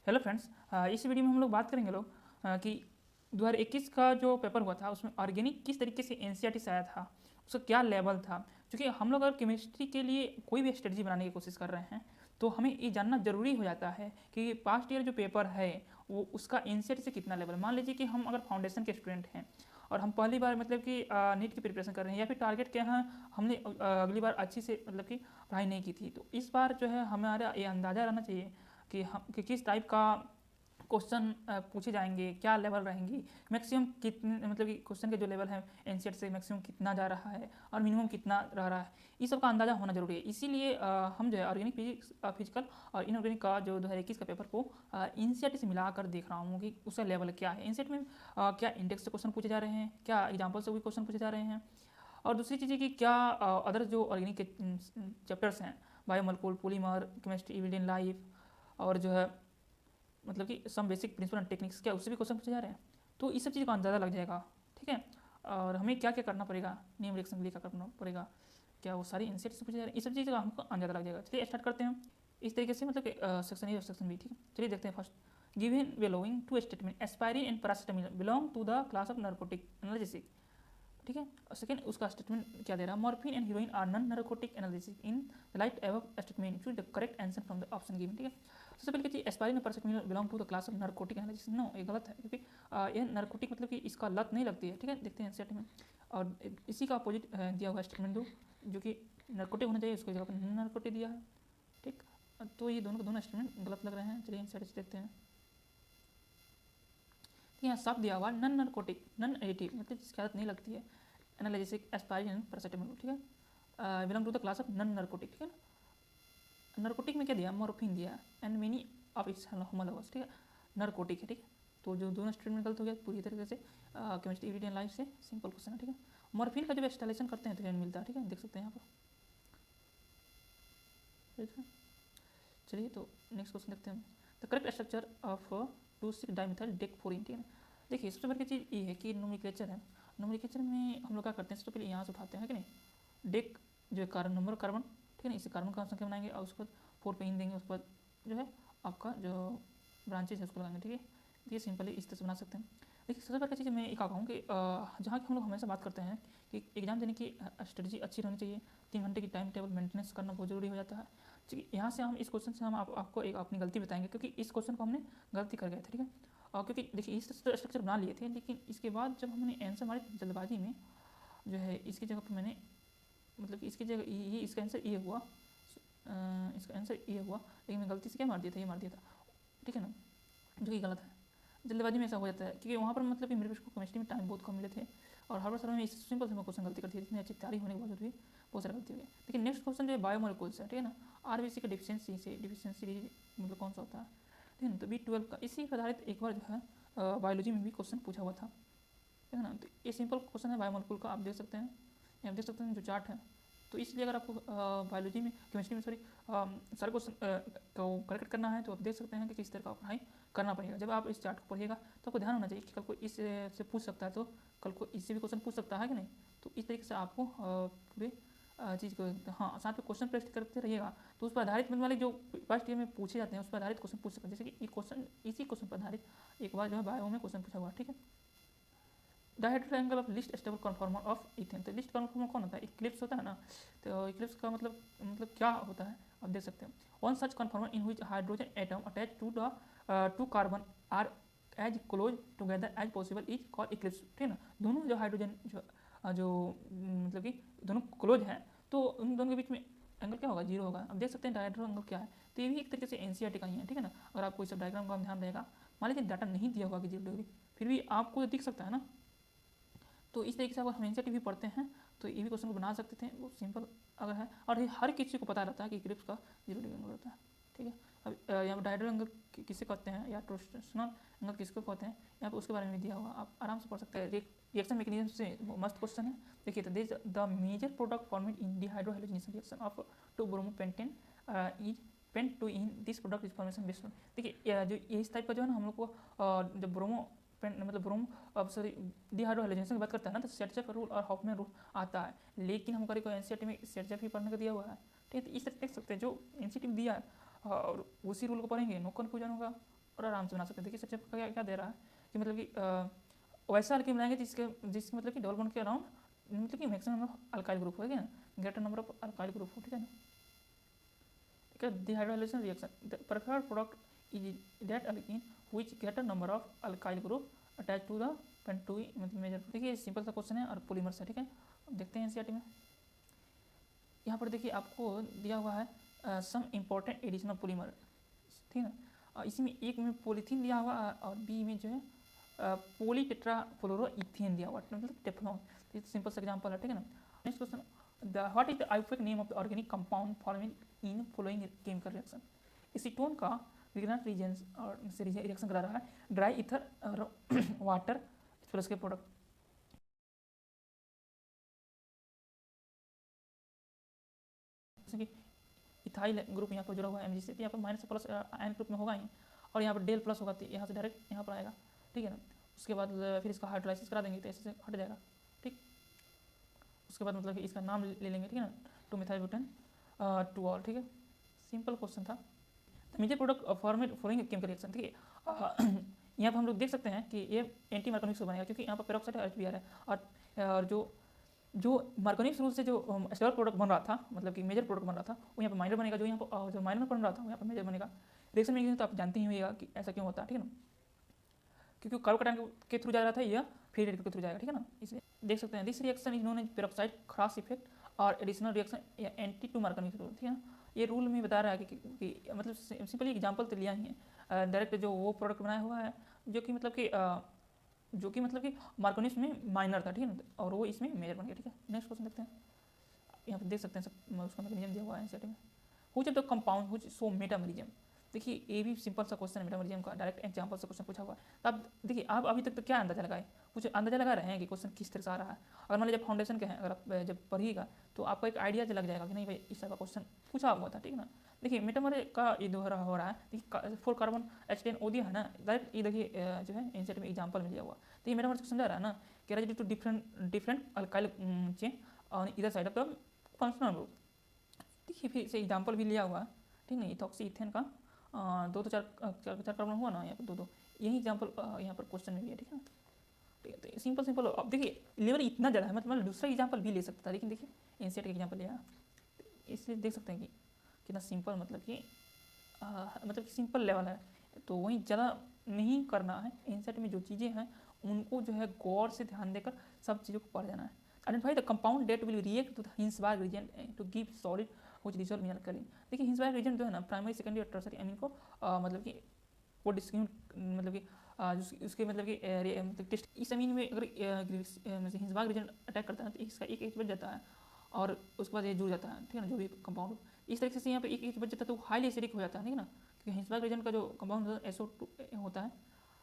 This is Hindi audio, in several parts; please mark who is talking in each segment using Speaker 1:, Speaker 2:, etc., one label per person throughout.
Speaker 1: हेलो फ्रेंड्स, इस वीडियो में हम लोग बात करेंगे कि 2021 का जो पेपर हुआ था उसमें ऑर्गेनिक किस तरीके से एनसीईआरटी से आया था, उसका क्या लेवल था। क्योंकि हम लोग अगर केमिस्ट्री के लिए कोई भी स्ट्रेटजी बनाने की कोशिश कर रहे हैं तो हमें ये जानना जरूरी हो जाता है कि पास्ट ईयर जो पेपर है वो उसका एनसीईआरटी से कितना लेवल। मान लीजिए कि हम अगर फाउंडेशन के स्टूडेंट हैं और हम पहली बार मतलब कि नीट की प्रिपरेशन कर रहे हैं या फिर टारगेट के यहाँ हमने अगली बार अच्छी से मतलब कि पढ़ाई नहीं की थी, तो इस बार जो है हमारा ये अंदाज़ा रहना चाहिए कि किस टाइप का क्वेश्चन पूछे जाएंगे, क्या लेवल रहेंगी, मैक्सिमम कितने मतलब कि क्वेश्चन के जो लेवल है एनसीईआरटी से मैक्सिमम कितना जा रहा है और मिनिमम कितना रह रहा है, इस सब का अंदाज़ा होना जरूरी है। इसीलिए हम जो है ऑर्गेनिक फिजिकल और इनऑर्गेनिक का जो 2021 का पेपर को एनसीईआरटी से मिलाकर देख रहा हूँ कि उसका लेवल क्या है। एनसीईआरटी में क्या इंडेक्स से क्वेश्चन पूछे जा रहे हैं, क्या एग्जाम्पल से भी क्वेश्चन पूछे जा रहे हैं, और दूसरी चीज़ है कि क्या अदर जो ऑर्गेनिक के चैप्टर्स हैं, बायोमोलिक्यूल, पॉलीमर, केमिस्ट्री, इविडेंट लाइफ, और जो है मतलब कि some basic principle and techniques, क्या उससे भी क्वेश्चन पूछे जा रहे हैं। तो इस सब चीज़ का अंदाज़ा लग जाएगा, ठीक है। और हमें क्या क्या करना पड़ेगा, नियम रिएक्शन के लिए क्या करना पड़ेगा, क्या वो सारी इंसेट से पूछे जा रहे हैं, इस सब चीज़ का हमको अंदाज़ा लग जाएगा। चलिए स्टार्ट करते हैं इस तरीके से, मतलब सेक्शन ए और सेक्शन बी, ठीक है। चलिए देखते हैं first. Given belonging to statement aspirin and paracetamol belong to the class of narcotic analysis, ठीक है। और सेकंड उसका स्टेटमेंट क्या दे रहा है, morphine and heroin are non narcotic analysis in the light above statement choose the correct answer from the option given, ठीक है। सबसे पहले कहती है एस्पायरिन और paracetamol belong to the class of narcotic analysis. No, ये गलत है, क्योंकि ये नार्कोटिक मतलब कि इसका लत नहीं लगती है, ठीक है। देखते हैं सेट में, और इसी का अपोजिट दिया हुआ स्टेटमेंट दो जो कि नार्कोटिक होना चाहिए, उसको जगह पर नॉन नार्कोटिक दिया है, ठीक। तो ये दोनों के दोनों स्टेटमेंट गलत लग रहे हैं। चलिए सेट से देखते हैं। यहाँ साफ दिया हुआ नॉन नार्कोटिक, नॉन एडिटिव मतलब जिसकी आदत नहीं लगती है, एनालिसिस एस्पायरिन एंड पैरासिटामोल, ठीक है। Belong to the class of non narcotic, ठीक है ना। नार्कोटिक में क्या दिया, मॉर्फिन दिया and many of its homologous, ठीक है, नार्कोटिक है, ठीक है। तो जो दोनों स्टेटमेंट गलत हो गया पूरी तरीके से। केमिस्ट्री इविडेंट लाइफ से सिंपल क्वेश्चन है, ठीक है। मॉर्फिन का जब इंस्टॉलेशन करते हैं तो क्या मिलता है, ठीक है, देख सकते हैं यहाँ पर, ठीक है। चलिए तो नेक्स्ट क्वेश्चन देखते हैं। The correct structure of 2,6 dimethyl डेक्फोरिन, ठीक है। देखिए सबसे बड़ी चीज़ ये है कि नोमेनक्लेचर है। नोमेनक्लेचर में हम लोग क्या करते हैं, सबसे पहले यहाँ से उठाते हैं कि नहीं, डेक जो है कार्बन नंबर कार्बन, ठीक है ना, इससे कार्बन का संख्या बनाएंगे और उसके बाद 4 पे इन देंगे, उसके बाद जो है आपका जो ब्रांचेज है उसको लगाएंगे, ठीक है। ये सिंपली इस तरह से बना सकते हैं। देखिए सबसे पहले चीज़ मैं एक कहूँ कि जहाँ की हम लोग हमेशा बात करते हैं कि एग्जाम देने की स्ट्रेटजी अच्छी रहनी चाहिए, 3 घंटे की टाइम टेबल मेंटेनेंस करना बहुत ज़रूरी हो जाता है। यहाँ से हम इस क्वेश्चन से हम आपको एक अपनी गलती बताएंगे, क्योंकि इस क्वेश्चन को हमने गलती कर गए थे, ठीक है। और क्योंकि देखिए इस स्ट्रक्चर बना लिए थे, लेकिन इसके बाद जब हमने आंसर हमारी जल्दबाजी में जो है इसकी जगह पर मैंने मतलब कि इसकी जगह ये इसका आंसर ये हुआ, इसका आंसर ये हुआ, लेकिन मैं गलती से क्या मार दिया था, ये मार दिया था, ठीक है ना, जो कि गलत है। जल्दबाजी में ऐसा हो जाता है क्योंकि वहाँ पर मतलब कि मेरे को केमिस्ट्री में टाइम बहुत कम मिले थे और हर बार सर में इस सिंपल से मैं क्वेश्चन गलती करती है, इतनी अच्छी तैयारी होने के बावजूद भी बहुत सारी गलती हो गई। लेकिन नेक्स्ट क्वेश्चन जो है बायोमोलिक्यूल्स है, ठीक है ना। आरबीसी का डिफिशियंसी मतलब कौन सा होता है, ठीक है ना। तो B12 का इसी पर आधारित एक बार जो है बायोलॉजी में भी क्वेश्चन पूछा हुआ था, ठीक है ना। तो ये सिंपल क्वेश्चन है बायोमोलिक्यूल का, आप देख सकते हैं, आप देख सकते हैं जो चार्ट है। तो इसलिए अगर आपको बायोलॉजी में केमिस्ट्री में सारे क्वेश्चन को करेक्ट करना है तो आप देख सकते हैं कि किस तरह का पढ़ाई करना पड़ेगा। जब आप इस चार्ट को पढ़िएगा तो आपको ध्यान होना चाहिए कि कल को इससे पूछ सकता है, तो कल को इससे भी क्वेश्चन पूछ सकता है कि नहीं। तो इस तरीके से आपको पूरे चीज़ को हाँ साथ में क्वेश्चन प्रैक्टिस करते रहिएगा, तो उस पर आधारित मतलब वाले जो फर्स्ट ईयर में पूछे जाते हैं उस पर आधारित क्वेश्चन पूछ सकते हैं। जैसे कि ये क्वेश्चन इसी क्वेश्चन पर आधारित एक बार जो है बायो में क्वेश्चन पूछा हुआ, ठीक है। Dihedral angle of list stable conformer of ethane, तो लिस्ट कन्फॉर्मर कौन होता है, इक्लिप्स होता है ना। तो इक्लिप्स का मतलब क्या होता है आप देख सकते हैं। One such conformer in which hydrogen atom attach to the two carbon are as close together as possible is called eclipse, ठीक है ना। दोनों जो हाइड्रोजन जो मतलब कि दोनों क्लोज हैं तो उन दोनों के बीच में एंगल क्या होगा, 0 होगा। अब देख सकते हैं डायहेड्रल एंगल क्या है, तो ये भी एक तरीके से एनसीईआरटी का ही है, ठीक है ना। अगर आपको इस सब डायग्राम का ध्यान रहेगा, मान लीजिए डाटा नहीं दिया होगा कि 0 डिग्री, फिर भी आपको दिख सकता है ना। तो इस तरीके से अगर हम एनसीईआरटी भी पढ़ते हैं तो ये भी क्वेश्चन को बना सकते थे, वो सिंपल अगर है, और हर किसी को पता रहता है कि इक्लिप्स का 0 डिग्री एंगल होता है, ठीक है। अब यहाँ पर डायहेड्रल एंगल किसे कहते हैं या टोर्सनल एंगल किसको कहते हैं, यहाँ पर उसके बारे में दिया हुआ, आप आराम से पढ़ सकते हैं। रिएक्शन मैकेनिज्म से मस्त क्वेश्चन है। देखिए तो the major product formed in dehydrohalogenation reaction of 2 bromopentane is pent two ene this product is formation based. देखिए जो इस टाइप का जो है ना हम लोग को जब ब्रोमो सॉरी डिहाइड्रोहाइलोजेनेशन की बात करता है ना, तो सेटचेफ रूल और हॉफमैन रूल आता है, लेकिन हमको एनसीईआरटी में सेटचेफ ही पढ़ने का दिया हुआ है, ठीक है। तो इस तरह देख सकते हैं जो एनसीईआरटी में दिया है और उसी रूल को पढ़ेंगे, नो कन्फ्यूजन होगा, और आराम से बना सकते हैं। देखिए स्ट्रक्चर क्या क्या दे रहा है कि मतलब कि वैसा अल्कीन बनाएंगे जिसके मतलब कि डबल बॉन्ड के अराउंड मतलब कि maximum number of alkyl group हो, ना greater number of alkyl group हो, ठीक है ना। Dehydrogenation reaction, the preferred product is that alkene which greater number of alkyl group attached to the pentose major। देखिए सिंपल सा क्वेश्चन है और पॉलीमर से, ठीक है। अब देखते हैं एनसीईआरटी में। यहाँ पर देखिए आपको दिया हुआ है सम इम्पोर्टेंट एडिशनल पॉलीमर, ठीक है ना। इसी में एक में पॉलीथीन दिया हुआ और बी में जो है पॉलीटेट्राफ्लोरोइथेन दिया हुआ, मतलब टेफ्लॉन। ये सिंपल सा एग्जांपल है, ठीक है ना। Next question, what is the IUPAC name of the organic compound forming in following chemical reaction. Acetone का विग्नाट रीजन और से रिएक्शन करा रहा है ड्राई ईथर और वाटर प्लस के प्रोडक्ट। इथाइल ग्रुप यहाँ पर जुड़ा हुआ है एमजी से, यहाँ पर माइनस प्लस आयन ग्रुप में होगा ही, और यहाँ पर डेल प्लस होगा तो यहाँ से डायरेक्ट यहाँ पर आएगा, ठीक है ना। उसके बाद फिर इसका हाइड्रोलाइसिस करा देंगे तो ऐसे से हट जाएगा, ठीक। उसके बाद मतलब कि इसका नाम ले लेंगे, ठीक है ना, 2-methyl-butane टू ऑल, ठीक है। सिंपल क्वेश्चन था। Major product format following chemical reaction, ठीक है। यहाँ पर हम लोग देख सकते हैं कि ये एंटी मार्कोनिक से बनेगा क्योंकि यहाँ पर पेरोक्साइड और HBr है, और जो मार्कोनिक रूल से जो स्टेरॉइड प्रोडक्ट बन रहा था, मतलब कि मेजर प्रोडक्ट बन रहा था, वो यहाँ पर माइनर बनेगा, जो यहाँ पर जो माइनर बन रहा था वो यहाँ पर मेजर बनेगा। रिएक्शन में तो आप जानते ही होगा कि ऐसा क्यों होता है, ठीक है ना, क्योंकि कार्बोकैटायन के थ्रू जा रहा था, यह फ्री रेडिकल के थ्रू जाएगा, ठीक है ना। इसलिए देख सकते हैं this reaction is known as peroxide cross effect और एडिशनल रिएक्शन या एंटी टू मार्कोनिक रूल, ठीक है ना। ये रूल में बता रहा है कि मतलब सिंपली एग्जांपल तो लिया ही है, डायरेक्ट जो वो प्रोडक्ट बनाया हुआ है जो कि मतलब कि मार्कोनिक्स में माइनर था, ठीक है ना, और वो इसमें मेजर बन गया, ठीक है। नेक्स्ट क्वेश्चन देखते हैं। यहाँ पर देख सकते हैं सब उसका मैकेनिज्म दिया हुआ है एनसीईआरटी में। Which of the compound which show metamerism. देखिए ये भी सिंपल सा क्वेश्चन है, मेटामरिज्म का डायरेक्ट एग्जांपल से क्वेश्चन पूछा हुआ है। अब देखिए आप अभी तक तो क्या अंदाजा लगाए, कुछ अंदाजा लगा रहे हैं कि क्वेश्चन किस तरह से आ रहा है। अगर मान लीजिए जब फाउंडेशन के हैं, अगर आप जब पढ़िएगा तो आपको एक आइडिया लग जाएगा कि नहीं भाई इस तरह का क्वेश्चन पूछा हुआ था, ठीक है ना। देखिए मेटामर का ये दोहरा हो रहा है, देखिए 4 कार्बन H10O दिया है ना, डायरेक्ट ये देखिए जो है एनसीईआरटी में एग्जांपल मिल हुआ। तो ये मेटामर से समझा रहा है ना कि related to different alkyl chain on either side of the functional group. देखिए फिर से एग्जांपल भी लिया हुआ है, ठीक है। इथॉक्सी इथेन का 2-4 कार्बन हुआ ना, यहाँ पर 2-2, यही एग्जांपल यहाँ पर क्वेश्चन में भी है, ठीक है ना। ठीक है, तो सिंपल अब देखिए लेवल इतना ज़्यादा है, मतलब दूसरा एग्जांपल भी ले सकता था, लेकिन देखिए एनसीईआरटी का एग्जांपल लिया, इसलिए देख सकते हैं कि कितना सिंपल मतलब कि सिंपल लेवल है। तो वहीं ज़्यादा नहीं करना है, एनसीईआरटी में जो चीज़ें हैं उनको जो है गौर से ध्यान देकर सब चीज़ों को पढ़ जाना है। Identify the compound that will react to the Hinsberg reagent to give solid which dissolve in alkali. देखिए हिंसबर्ग रीजन जो है ना प्राइमरी सेकेंडरी और टर्सरी एमिन को मतलब कि वो डिस्क्रिमिनेट मतलब कि उसके मतलब कि टेस्ट इस अमीन में अगर हिंसबर्ग रीजन अटैक करता है तो इसका एक एच बच जाता है और उसके बाद ये जुड़ जाता है, ठीक है ना, जो भी कंपाउंड। इस तरीके से यहाँ पे एक एच बच जाता है तो हाईली एसिडिक हो जाता है, ठीक है ना, क्योंकि हिंसबर्ग रीजन का जो कंपाउंड SO2 होता है,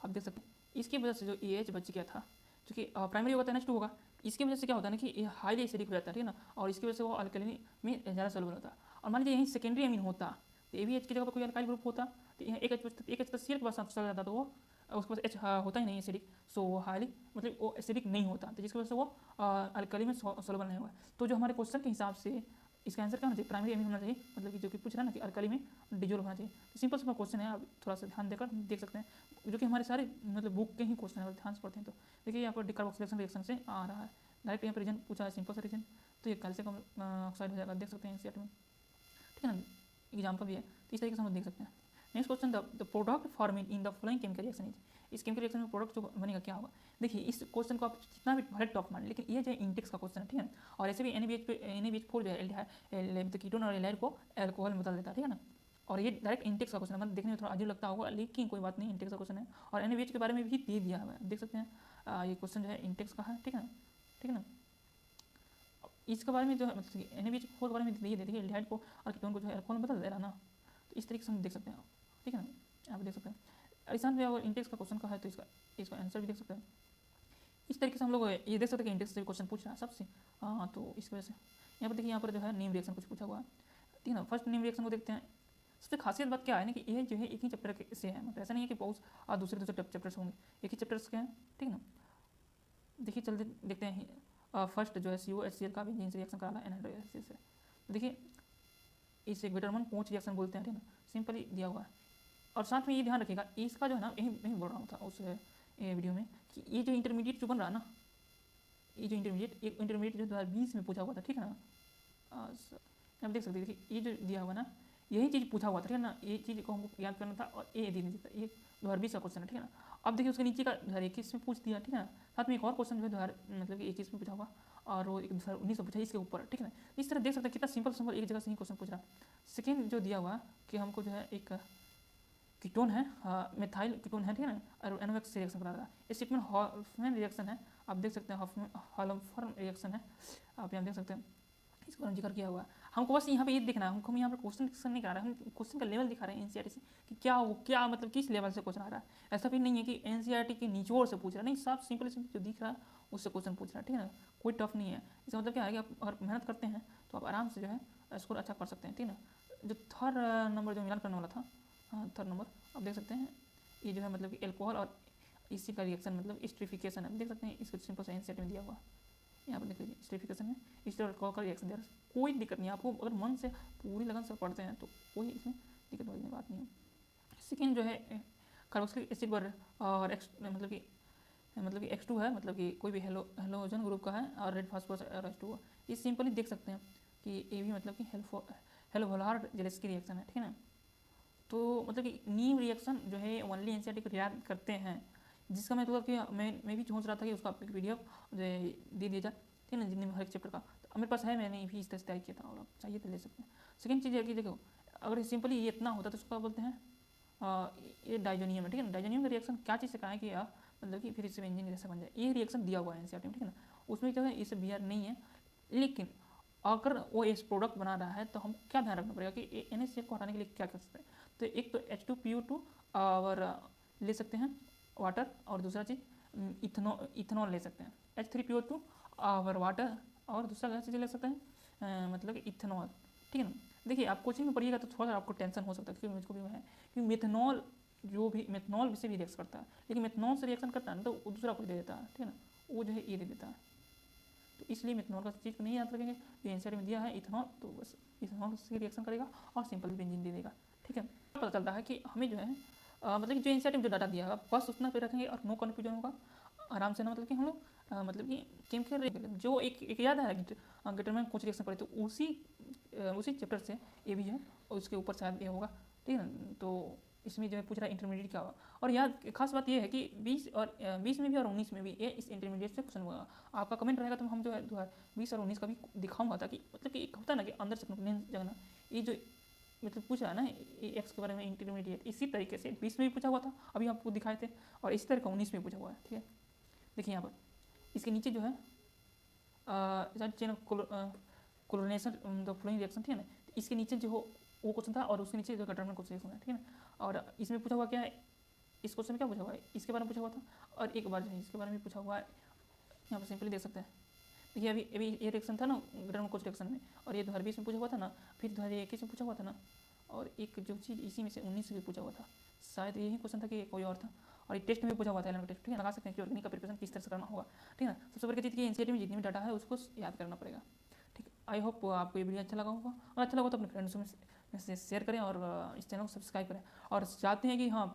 Speaker 1: आप देख सकते हैं। इसकी वजह से जो EH बच गया था, जो कि प्राइमरी होगा तो NH2 होगा, इसकी वजह से क्या होता है ना कि ये हाईली एसिडिक हो जाता है, ठीक है ना, और इसकी वजह से वो अल्कली में ज़्यादा सॉल्युबल होता है। और मान लीजिए यहीं सेकेंडरी अमीन होता तो ABH की जगह पर कोई अल्काइल ग्रुप होता तो यहाँ एक एच का सीएल के पास चला जाता तो वो उसके पास H होता ही नहीं एसिडिक, सो वो हाईली मतलब वो एसिडिक नहीं होता, तो जिसकी वजह से वो अल्कली में सॉल्युबल नहीं हुआ। तो जो हमारे क्वेश्चन के हिसाब से इसका आंसर क्या होना चाहिए, प्राइमरी अमीन होना चाहिए, मतलब कि जो कि पूछ रहा है ना कि अल्कली में डिजोल्व होना चाहिए। तो सिंपल सा क्वेश्चन है, आप थोड़ा सा ध्यान देकर देख सकते हैं, जो कि हमारे सारे मतलब बुक के ही क्वेश्चन है, अगर ध्यान से पढ़ते हैं तो। देखिए यहाँ पर डिकार्बोक्सिलेशन रिएक्शन से आ रहा है, डायरेक्ट यहाँ पर रीजन पूछा है, सिंपल सा रीजन, तो ये कैल्शियम ऑक्साइड हो जाएगा, देख सकते हैं एनसीईआरटी में, ठीक है ना, एग्जाम्पल भी है। तो इस तरीके से हम देख सकते हैं। Next question, the product forming in the following chemical reaction is. इस केमिकल रिएक्शन में प्रोडक्ट जो बनेगा क्या होगा। देखिए इस क्वेश्चन को आप जितना भी भले टॉप मान, लेकिन ये जो है इंडेक्स का क्वेश्चन है, ठीक है, और ऐसे भी NaBH4 जो है तो कीटोन और एल्डिहाइड को एल्कोहल में बदल देता है, ठीक है ना, और ये डायरेक्ट इंटेक्स का क्वेश्चन है, मतलब देखने में थोड़ा अजीब लगता होगा, लेकिन कोई बात नहीं, इंटेक्स का क्वेश्चन है। और NaBH के बारे में भी दे दिया हुआ है, देख सकते हैं, ये क्वेश्चन जो है इंटेक्स का है, ठीक है ना, ठीक है ना। इसके बारे में जो है मतलब NaBH4 के बारे में दे देखिए एल्डिहाइड को और कीटोन को जो है एल्कोहल में बदल दे रहा ना, तो इस तरीके से हम देख सकते हैं, ठीक है ना, यहाँ पे देख सकते हैं। अरिसान में अगर इंटेक्स का क्वेश्चन का है तो इसका आंसर भी देख सकते हैं। इस तरीके से हम लोग ये देख सकते हैं कि इंडेक्स से क्वेश्चन पूछ रहा है सबसे, हाँ, तो इस वजह से यहाँ पर देखिए, यहाँ पर जो है नेम रिएक्शन कुछ पूछा हुआ है, ठीक है ना। फर्स्ट नेम रिएक्शन को देखते हैं। सबसे खासियत बात क्या है ना कि ये जो है एक ही चैप्टर से है, मतलब ऐसा नहीं है कि बहुत दूसरे चैप्टर्स होंगे, एक ही चैप्टर्स के हैं, ठीक है ना। देखिए चलते देखते हैं, फर्स्ट जो है COHCl का बेंजीन से रिएक्शन करा रहा है एनहाइड्रोलाइसिस से। देखिए इसे ग्वेटरमन पोंच रिएक्शन बोलते हैं, ठीक है ना, सिंपली दिया हुआ है। और साथ में ये ध्यान रखिएगा, इसका जो है ना, यही बोल रहा हूँ था उस वीडियो में कि ये जो इंटरमीडिएट जो बन रहा है ना, ये जो इंटरमीडिएट जो 2020 में पूछा हुआ था, ठीक है ना, आप देख सकते हैं ये जो दिया हुआ ना, यही चीज़ पूछा हुआ था, ठीक है ना, ये चीज़ को हमको याद करना था और ये दे दिया था, ये 2020 का क्वेश्चन है, ठीक है ना। अब देखिए उसके नीचे का 2021 में पूछ दिया, ठीक है ना, साथ में एक और क्वेश्चन जो है मतलब कि 21 में पूछा हुआ और वो 2019 में पूछा, इसके ऊपर, ठीक है ना। इस तरह देख सकते हैं कितना सिंपल एक जगह से ही क्वेश्चन पूछ रहा है। सेकेंड जो दिया हुआ कि हमको जो है एक कीटोन है, मेथाइल कीटोन है, ठीक है ना, और NOx से रिएक्शन करा रहा है। इस स्टेटमेंट हॉफमैन रिएक्शन है, आप देख सकते हैं हॉलमफर्म रिएक्शन है, आप यहाँ देख सकते हैं, इसको जिक्र किया हुआ है। हमको बस यहाँ पे ये देखना है, हम यहाँ पर क्वेश्चन नहीं करा रहे हैं, हम क्वेश्चन का लेवल दिखा रहे हैं NCERT से कि क्या मतलब किस लेवल से क्वेश्चन आ रहा है। ऐसा भी नहीं है कि NCERT के निचोड़ से पूछ रहा है, नहीं, साफ सिंपल जो दिख रहा है उससे क्वेश्चन पूछ रहा है, ठीक है ना, कोई टफ नहीं है। इसका मतलब क्या है कि आप अगर मेहनत करते हैं तो आप आराम से जो है स्कोर अच्छा कर सकते हैं, ठीक है ना। जो थर्ड नंबर जो मिलान करने वाला था, थर्ड नंबर आप देख सकते हैं, ये जो है मतलब कि एल्कोहल और इसी का रिएक्शन मतलब स्ट्रिफिकेशन है, देख सकते हैं, इसको सिंपल सा NCERT में दिया हुआ यहाँ पर देख लीजिए, स्ट्रिफिकेशन है, इस तरह का रिएक्शन दे रहा है। कोई दिक्कत नहीं है, आपको अगर मन से पूरी लगन से पढ़ते हैं तो कोई इसमें दिक्कत वाली बात नहीं है। सेकेंड जो है कार्बोक्सिलिक एसिड पर और मतलब कि X2 है, मतलब कि कोई भी हेलोजन ग्रुप का है और रेड फास्फोरस और H2O। ये सिंपली देख सकते हैं कि ये भी मतलब कि हेलोवोलार्ड जेलेस की रिएक्शन है, ठीक है ना। तो मतलब कि नीम रिएक्शन जो है ओनली NCERT को याद करते हैं, जिसका मतलब कि मैं भी सोच रहा था कि उसका PDF दे दिया जाए, ठीक है ना, जितने हर एक चैप्टर का। तो मेरे पास है, मैंने भी इस तरह से तैयार किया था और आप चाहिए तो ले सकते हैं। सेकेंड चीज़ है कि देखो, अगर सिंपली ये इतना होता तो उसका बोलते हैं ये डाइजोनियम है, ठीक है ना। डाइजोनियम का रिएक्शन क्या चीज़ से कहा है कि मतलब कि फिर इससे बेंजीन जैसा बन जाए, ये रिएक्शन दिया हुआ है NCERT में, ठीक है ना। उसमें जो है इसे BR नहीं है, लेकिन अगर वो इस प्रोडक्ट बना रहा है तो हम क्या ध्यान रखना पड़ेगा कि NaCl को हटाने के लिए क्या कर सकते हैं। तो एक तो H2PO2 और ले सकते हैं वाटर, और दूसरा चीज़ इथेनॉल ले सकते हैं, H3PO2 और वाटर, और दूसरा क्या चीज़ ले सकते हैं मतलब इथेनॉल, ठीक है ना। देखिए आप कोचिंग में पढ़िएगा तो थोड़ा सा आपको टेंशन हो सकता है, क्योंकि मुझको भी है कि मेथनॉल से भी रिएक्शन करता है, लेकिन मेथनॉल से रिएक्शन करता है ना तो दूसरा कोई दे देता है, ठीक है ना, वो जो है ये दे देता है। तो इसलिए मेथनॉल का चीज़ को नहीं याद रखेंगे, तो NCERT में दिया है इथेनॉल, तो बस इथेनॉल से रिएक्शन करेगा और सिंपल बेंजीन दे देगा, ठीक है। पता चलता है कि हमें जो है मतलब कि जो NCERT में जो डाटा दिया है बस उतना पे रखेंगे और नो कन्फ्यूजन होगा, आराम से ना, मतलब कि हम लोग मतलब कि केमिकल जो एक याद है गिटर में कुछ रिएक्शन पड़े, तो उसी चैप्टर से ये भी है और उसके ऊपर शायद ये होगा, ठीक है ना। तो इसमें जो है पूछ रहा है इंटरमीडिएट क्या होगा, और याद खास बात ये है कि 20 में भी और 19 में भी ये इस इंटरमीडिएट से क्वेश्चन होगा। आपका कमेंट रहेगा तो हम जो है 20 और 19 का भी दिखाऊंगा, ताकि मतलब कि एक होता है ना कि अंदर से कॉन्फिडेंस जगना, ये जो मतलब पूछा है ना X के बारे में इंटरमीडिएट, इसी तरीके से 20 में भी पूछा हुआ था, अभी आपको दिखाए थे, और इसी तरह का 19 में पूछा हुआ है, ठीक है। देखिए यहाँ पर इसके नीचे जो है चेन ऑफ कोलोनेशन द फ्लोइंग रिएक्शन, ठीक है ना, इसके नीचे जो हो वो क्वेश्चन था, और उसके नीचे जो गटरमैन क्वेश्चन है, ठीक है ना। और इसमें पूछा हुआ क्या है, इस क्वेश्चन में क्या पूछा हुआ है, इसके बारे में पूछा हुआ था, और एक बार जो है इसके बारे में पूछा हुआ है, यहाँ पर सिंपली देख सकते हैं। देखिए अभी ये रिएक्शन था ना गटरमैन कुछ रिएक्शन में, और ये 2020 में पूछा हुआ था ना, फिर 2021 में पूछा हुआ था ना, और एक जो चीज़ इसी में से 19 से भी पूछा हुआ था, शायद यही क्वेश्चन था कि कोई और था, और ये टेस्ट में पूछा हुआ था एलिमेंट टेस्ट, ठीक है, लगा सकते हैं कि ऑर्गेनिक का प्रिपरेशन किस तरह से करना होगा, ठीक है ना। सबसे बड़ी चीज़ की NCERT में जितनी भी डाटा है उसको याद करना पड़ेगा, ठीक है। आई होप आपको ये वीडियो अच्छा लगा होगा, और अच्छा लगा तो अपने फ्रेंड्स में शेयर करें और इस चैनल को सब्सक्राइब करें, और चाहते हैं कि हाँ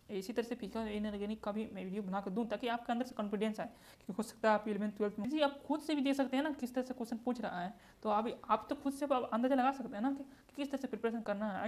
Speaker 1: इसी तरह से फिजिकल इनऑर्गेनिक का भी मैं वीडियो बना कर दूँ, ताकि आपके अंदर से कॉन्फिडेंस आए कि हो सकता है आप 11th-12th में जी आप खुद से भी दे सकते हैं ना किस तरह से क्वेश्चन पूछ रहा है, तो आप तो खुद से अंदाजा लगा सकते हैं ना कि किस तरह से प्रिपरेशन करना है।